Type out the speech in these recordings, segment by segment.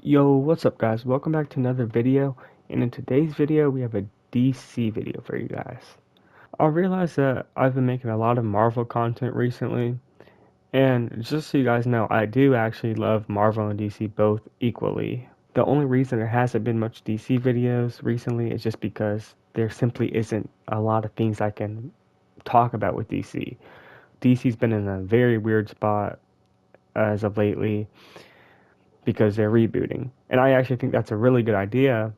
Yo, what's up guys? Welcome back to another video, and in today's video we have a DC video for you guys. I realized that I've been making a lot of Marvel content recently, and just so you guys know, I do actually love Marvel and DC both equally. The only reason there hasn't been much DC videos recently is just because there simply isn't a lot of things I can talk about with DC. DC's been in a very weird spot as of lately because they're rebooting. And I actually think that's a really good idea.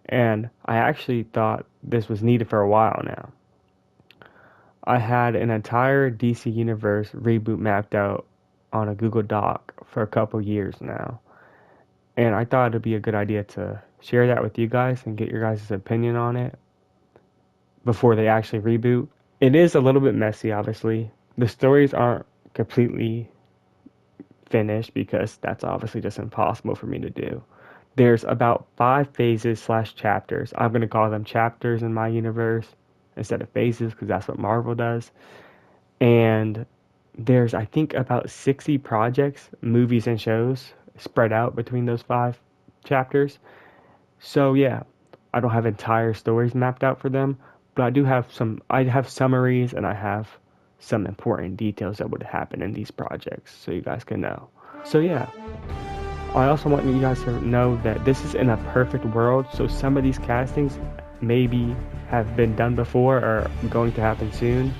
And I actually thought this was needed for a while now. I had an entire DC Universe reboot mapped out on a Google Doc for a couple years now. And I thought it'd be a good idea to share that with you guys and get your guys' opinion on it before they actually reboot. It is a little bit messy, obviously. The stories aren't completely finished because that's obviously just impossible for me to do. There's about 5 phases slash chapters. I'm going to call them chapters in my universe instead of phases because that's what Marvel does. And there's, I think, about 60 projects, movies and shows spread out between those 5 chapters. So yeah, I don't have entire stories mapped out for them, but I have summaries and I have some important details that would happen in these projects so you guys can know. So yeah, I also want you guys to know that this is in a perfect world, so some of these castings maybe have been done before or going to happen soon,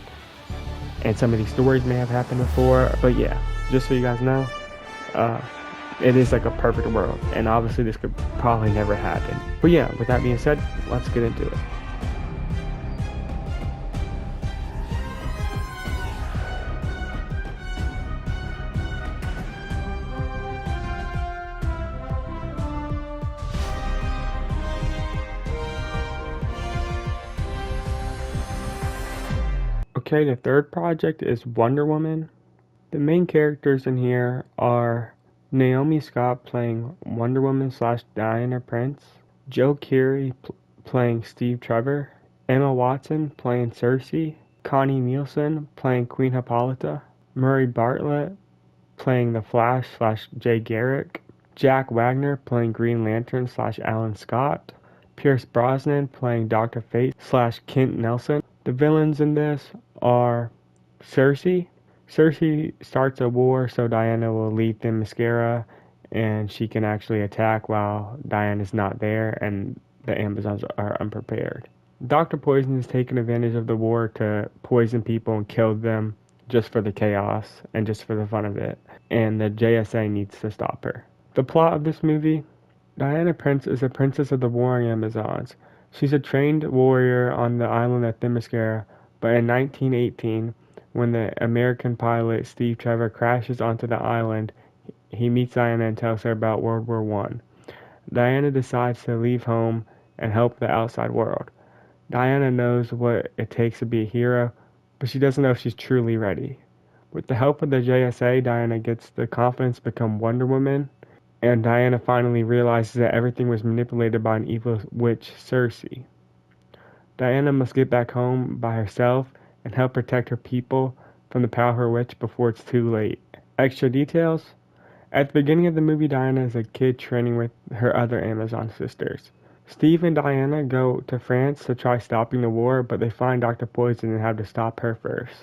and some of these stories may have happened before, but yeah, just so you guys know, it is like a perfect world, and obviously this could probably never happen. But yeah, with that being said, let's get into it. Okay, the third project is Wonder Woman. The main characters in here are Naomi Scott playing Wonder Woman slash Diana Prince, Joe Keery playing Steve Trevor, Emma Watson playing Cersei, Connie Nielsen playing Queen Hippolyta, Murray Bartlett playing The Flash slash Jay Garrick, Jack Wagner playing Green Lantern slash Alan Scott, Pierce Brosnan playing Dr. Fate slash Kent Nelson. The villains in this are Cersei. Cersei starts a war so Diana will leave Themyscira and she can actually attack while Diana's not there and the Amazons are unprepared. Dr. Poison is taking advantage of the war to poison people and kill them just for the chaos and just for the fun of it. And the JSA needs to stop her. The plot of this movie: Diana Prince is a princess of the warring Amazons. She's a trained warrior on the island of Themyscira, but in 1918, when the American pilot Steve Trevor crashes onto the island, he meets Diana and tells her about World War I. Diana decides to leave home and help the outside world. Diana knows what it takes to be a hero, but she doesn't know if she's truly ready. With the help of the JSA, Diana gets the confidence to become Wonder Woman, and Diana finally realizes that everything was manipulated by an evil witch, Cersei. Diana must get back home by herself and help protect her people from the powerful witch before it's too late. Extra details: at the beginning of the movie, Diana is a kid training with her other Amazon sisters. Steve and Diana go to France to try stopping the war, but they find Dr. Poison and have to stop her first.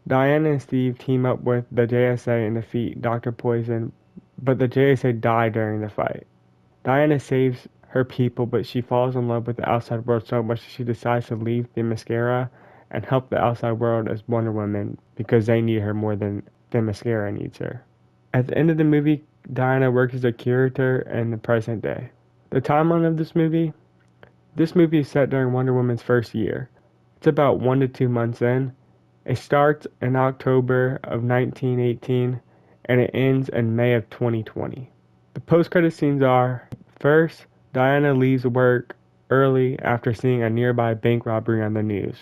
Diana and Steve team up with the JSA and defeat Dr. Poison, but the JSA die during the fight. Diana saves her people, but she falls in love with the outside world so much that she decides to leave Themyscira and help the outside world as Wonder Woman because they need her more than Themyscira needs her. At the end of the movie, Diana works as a curator in the present day. The timeline of this movie is set during Wonder Woman's first year. It's about 1 to 2 months in. It starts in October of 1918 and it ends in May of 2020. The post-credit scenes are: first, Diana leaves work early after seeing a nearby bank robbery on the news.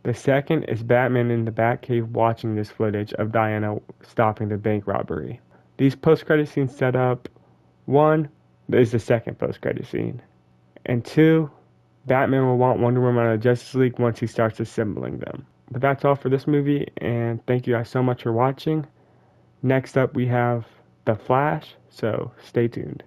The second is Batman in the Batcave watching this footage of Diana stopping the bank robbery. These post-credit scenes set up: one is the second post-credit scene, and two, Batman will want Wonder Woman out of Justice League once he starts assembling them. But that's all for this movie, and thank you guys so much for watching. Next up we have The Flash, so stay tuned.